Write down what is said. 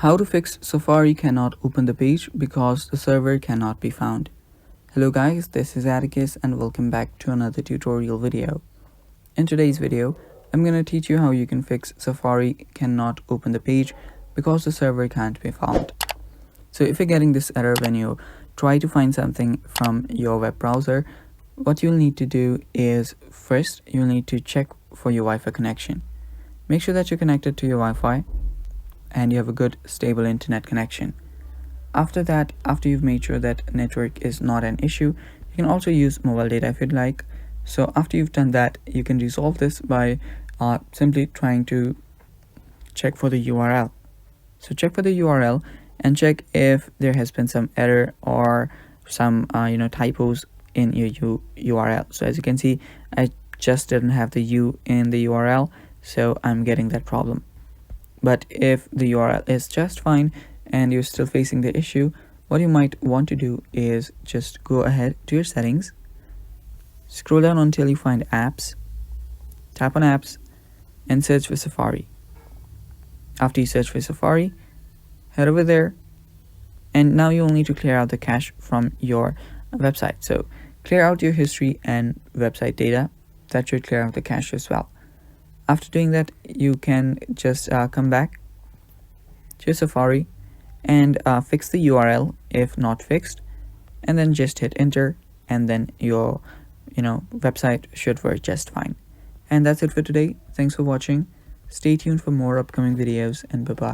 How to fix Safari cannot open the page because the server cannot be found. Hello guys, this is Atticus and welcome back to another tutorial video. In today's video, I'm going to teach you how you can fix Safari cannot open the page because the server can't be found. So if you're getting this error when you try to find something from your web browser, what you'll need to do is first you'll need to check for your Wi-Fi connection. Make sure that you're connected to your Wi-Fi and you have a good stable internet connection. After that, after you've made sure that network is not an issue, you can also use mobile data if you'd like. So after you've done that, you can resolve this by simply trying to check for the URL. So check for the URL and check if there has been some error or some typos in your URL. So as you can see, I just didn't have the U in the URL, so I'm getting that problem. But if the URL is just fine and you're still facing the issue, what you might want to do is just go ahead to your settings, scroll down until you find apps, tap on apps and search for Safari. After you search for Safari, head over there, and now you'll need to clear out the cache from your website. So clear out your history and website data. That should clear out the cache as well. After doing that, you can just come back to Safari and fix the URL if not fixed, and then just hit enter, and then your website should work just fine. And that's it for today. Thanks for watching. Stay tuned for more upcoming videos, and bye bye.